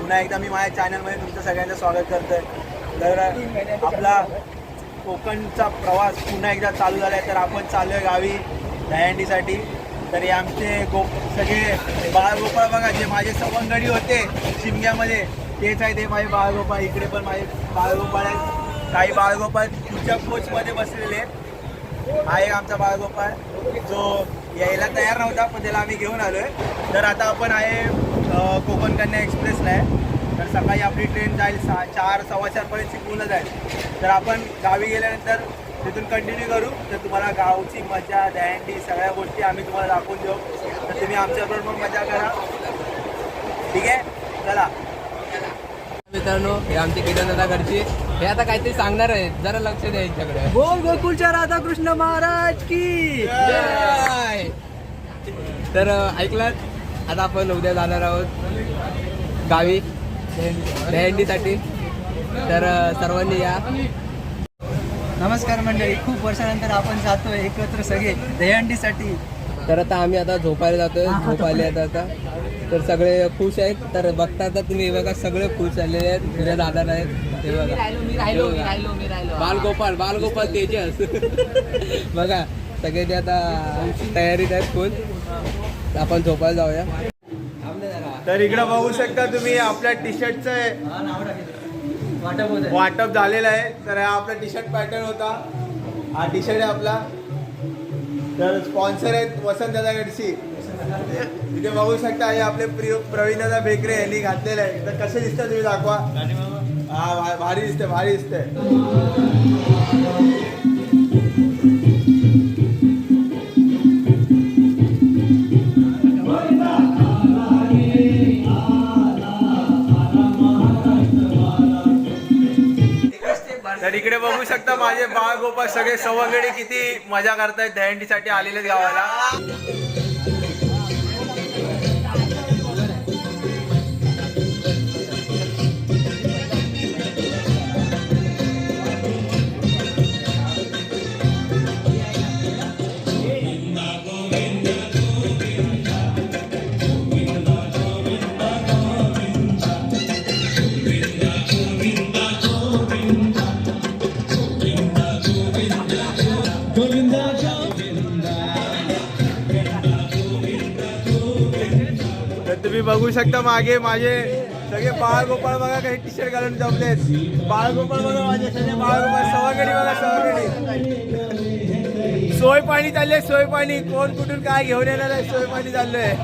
पुन्हा एकदा मी माझ्या चॅनलमध्ये तुमचं सगळ्यांचं स्वागत करतोय. तर आपला कोकणचा प्रवास पुन्हा एकदा चालू झाला आहे. तर आपण चालू आहे गावी दहीहंडीसाठी. तर हे आमचे सगळे बाळगोपाळ बघा, जे माझे सवंगडी होते शिमग्यामध्ये तेच आहे, ते माझे बाळगोपाळ. इकडे पण माझे बाळगोपाळ आहेत. काही बाळगोपाळ पुढच्या कोचमध्ये बसलेले आहे. आमचा बाळगोपाळ जो यायला तयार नव्हता, पण त्याला आम्ही घेऊन आलो आहे. तर आता आपण आहे कोकण कन्या एक्सप्रेसला आहे. तर सकाळी आपली ट्रेन जाईल 4:15पर्यंत चिपळूणला जाईल. तर आपण गावी गेल्यानंतर तिथून कंटिन्यू करू. तर तुम्हाला गावची मजा, दहीहंडी सगळ्या गोष्टी आम्ही तुम्हाला दाखवून देऊ. तर तुम्ही आमच्याबरोबर पण मजा करा. ठीक आहे, चला मित्रांनो. हे आमचे केदारनाथ घरचे, हे आता काहीतरी सांगणार आहेत, जरा लक्ष द्या यांच्याकडे. बोल गोकुळच्या राधाकृष्ण महाराज की जय. तर ऐकलात, आता आपण उद्या जाणार आहोत गावी दहीहंडीसाठी. तर सर्वांनी या. नमस्कार मंडळी, खूप वर्षानंतर आपण जातोय एकत्र सगळे दहीहंडीसाठी. तर आता आम्ही आता झोपायला जातोय. झोप आली आता. तर सगळे खुश आहेत. तर बघता आता तुम्ही, बघा सगळे खुश झालेले आहेत. तुझ्या दादा आहेत, हे बघा बालगोपाळ तेजस बघा सगळे ते आता तयारीत आहेत फुल. आपण झोपायला जाऊया. तर इकडे बघू शकता तुम्ही, आपल्या टी शर्टचं वाटप झालेलं आहे. तर हा आपला टी शर्ट पॅटर्न होता. हा टी शर्ट आहे आपला. तर स्पॉन्सर आहेत वसंतदादा गडशी. इथे बघू शकता, हे आपले प्रवीणदादा बेकरे यांनी घातलेलं आहे. तर कसे दिसतं तुम्ही दाखवा. हा भारी दिसते, भारी दिसते. तर इकडे बघू शकता माझे बाळगोपाळ सगळे सवंगडी किती मजा करतायत. दहीहंडीसाठी आलेले गावाला. तुम्ही बघू शकता मागे माझे सगळे बाळगोपाळ बघा, काही टी शर्ट घालून जमलेत. बाळगोपाळ बघा, माझे सगळे बाळगोपाळ. सवंगडी बघा, सवंगडी. सोय पाणी चाललंय, सोय पाणी. कोण कुठून काय घेऊन येणार आहे, सोय पाणी चाललंय.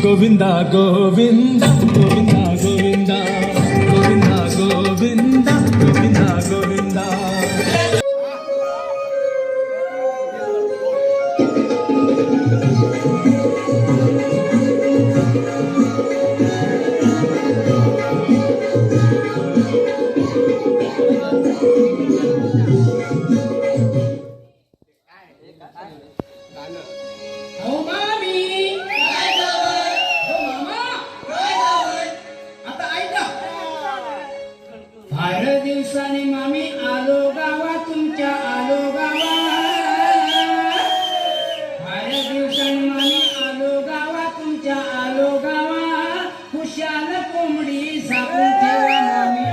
गोविंदा गोविंदा गोविंदा गोविंदा गोविंदा गोविंदा गोविंदा गोविंदा फार दिवसांनी मामी आलो गावा तुमच्या आलो गावा फार दिवसांनी मामी आलो गावा तुमच्या आलो गावा खुशाल कोंबडी झाकून ठेवा मामी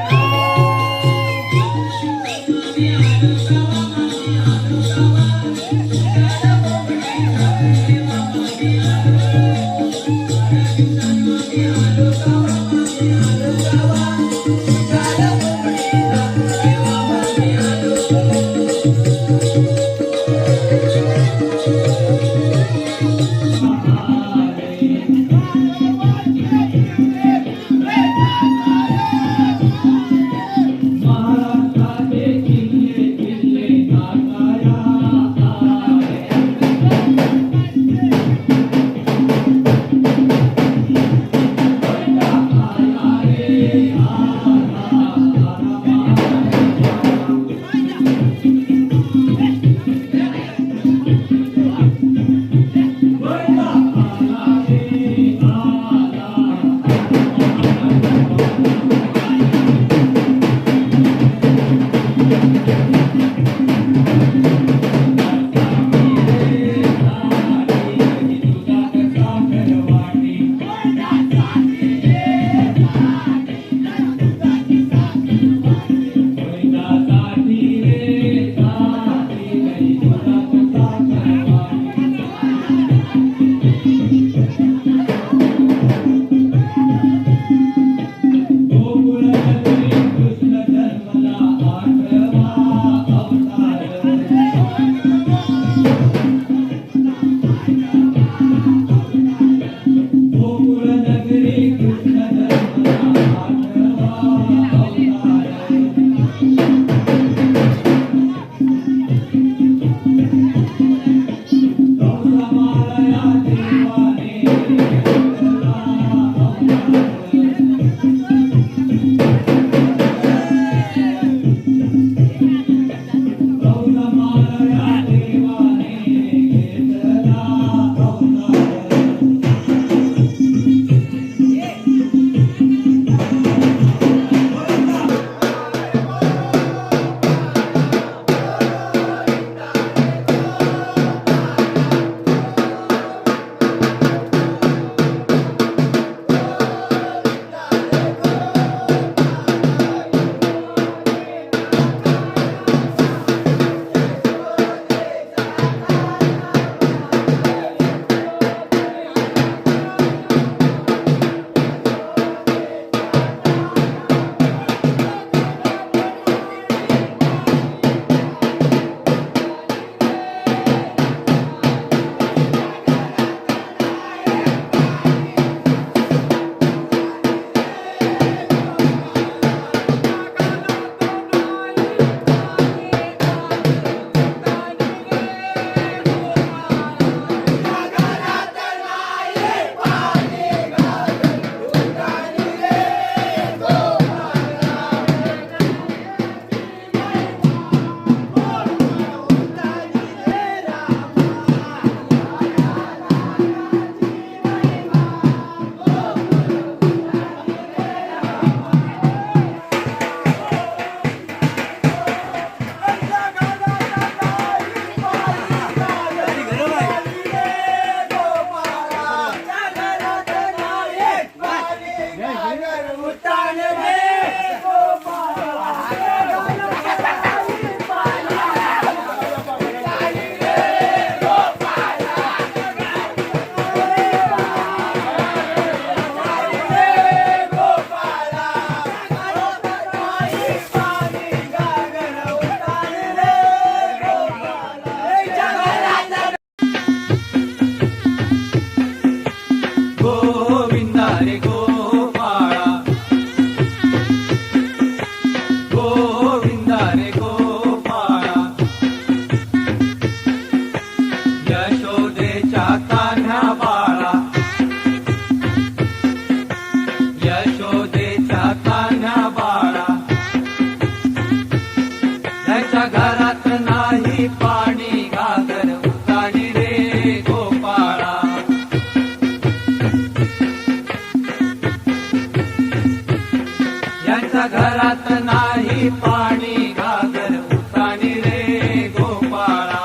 ज्यांच्या घरात नाही पाणी घागर उतानी रे गोपाळा.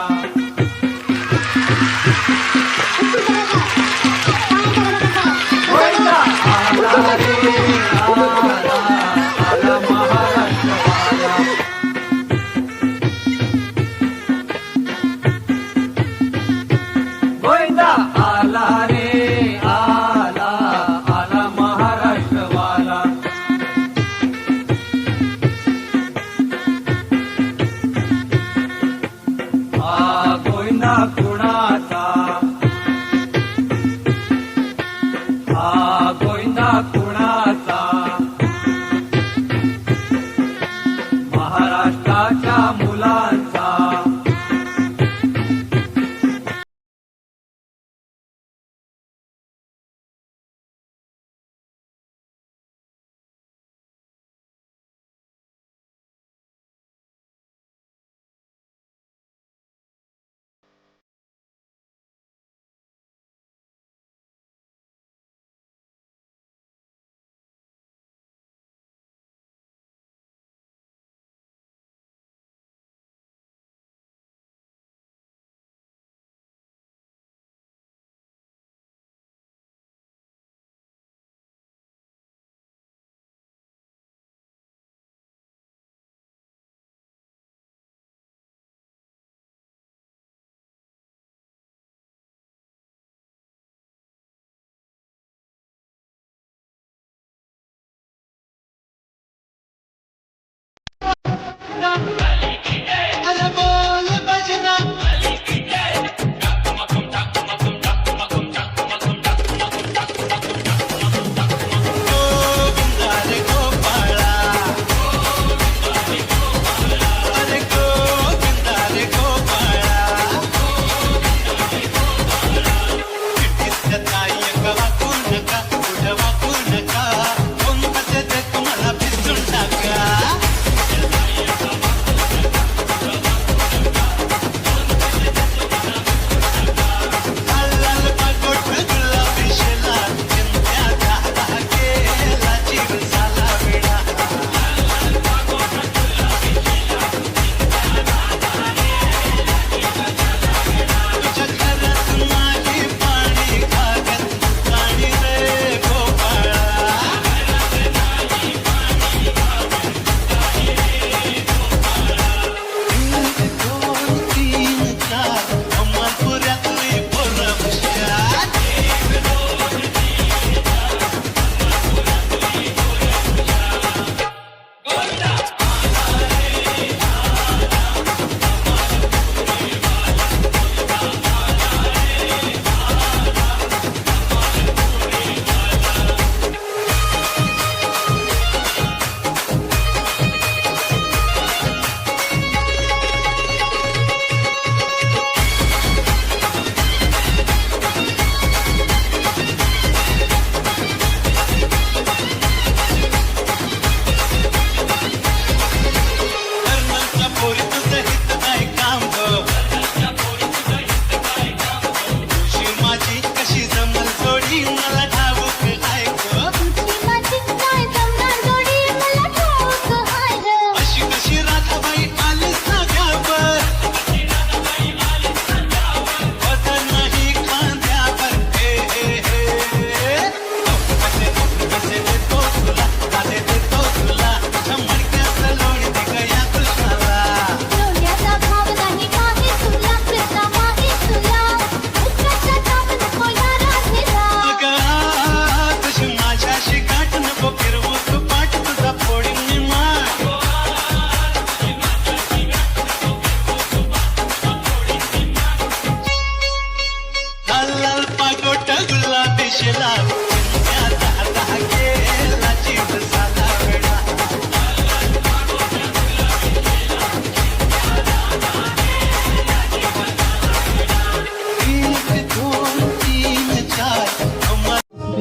गोविंदा आला रे आला, आला महाराष्ट्रवाला. गोविंदा आला रे आला, आला महाराष्ट्रवाला. हा गोविंदा कुणाचा, हा गोविंदा कुणाचा, महाराष्ट्राच्या मुलांचा.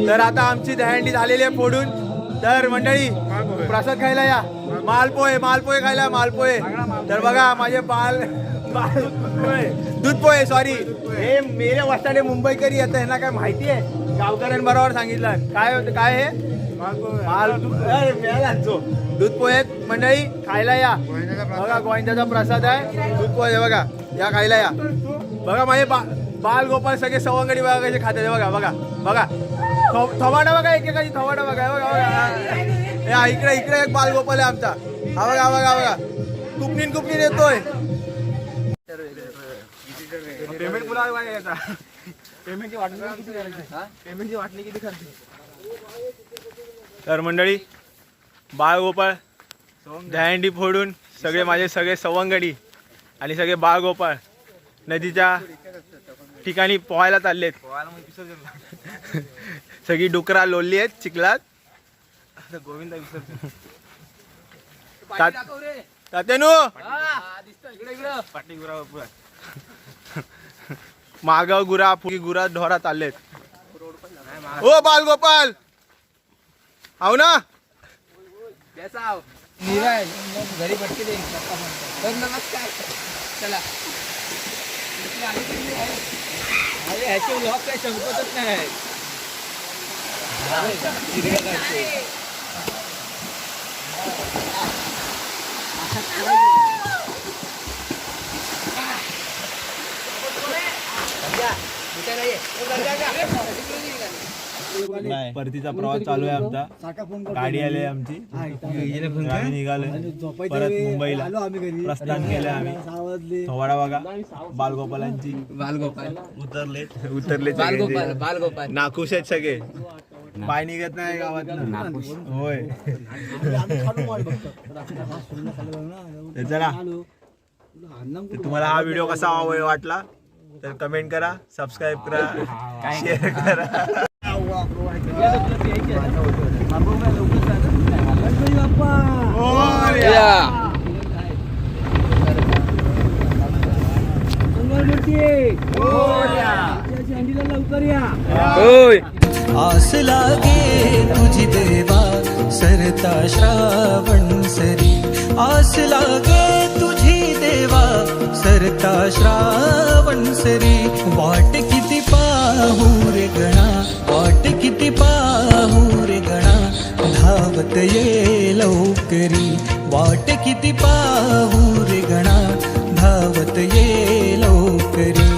तर आता आमची दहीहंडी झालेली आहे फोडून. तर मंडळी प्रसाद खायला या, मालपोहे मालपोहे खायला मालपोहे. तर बघा माझे दूध पोहे सॉरी, हे मेरे वस्ताने मुंबईकरी येतं, ह्यांना काय माहिती आहे? गावकऱ्यांबरोबर सांगितलं काय होतं, काय हे दूध पोहे मंडळी खायला या बघा. गोविंदाचा प्रसाद आहे दूध पोहे बघा. या खायला या बघा. माझे बाल गोपाल सगळे सवंगडी बघा कसे खाते बघा. बघा बघा थवाडा बघा. एकेकाची थवाडा बघा. बघा बघा या इकडे इकडे एक बाल गोपाल आहे आमचा. हा बघा बघा बघा कुपनीन येतोय. पेमेंट पेमेंटची वाटणी किती खर्च. तर मंडळी बाळगोपाळ दहीहंडी फोडून सगळे माझे सगळे सवंगडी आणि सगळे बाळगोपाळ नदीच्या ठिकाणी पोहायला चाललेत. सगळी डुकरा लोलली आहेत चिखलात. गोविंदा विसर्जन तात्यानू माग गुरा फुगी गुरा ढोरा चाललेत. ओ बालगोपाल आव ना घरी पटके दे. तर नमस्कार. चला ह्याचे ब्लॉग काय संपतच नाही. परतीचा प्रवास चालू आहे आमचा. गाडी आली आहे आमची. आम्ही निघालोय परत मुंबईला प्रस्थान केलंय आम्ही. थोवाडा बघा बालगोपालांची. बालगोपाल उतरले बालगोपाल नाखुश आहेत सगळे. पाय निघत नाही गावात. होय चला. तुम्हाला हा व्हिडिओ कसा वाटला तर कमेंट करा, सबस्क्राईब करा, शेअर करा. आस लागे तुझी देवा सरता श्रावण सरी. आस लागे तुझी देवा सरता श्रावण सरी. वाट किती पाहू रे गणा, वाट किती पाहू रे गणा. धावत ये लवकरी, वाट किती पाहू रे गणा. धावत ये लवकरी.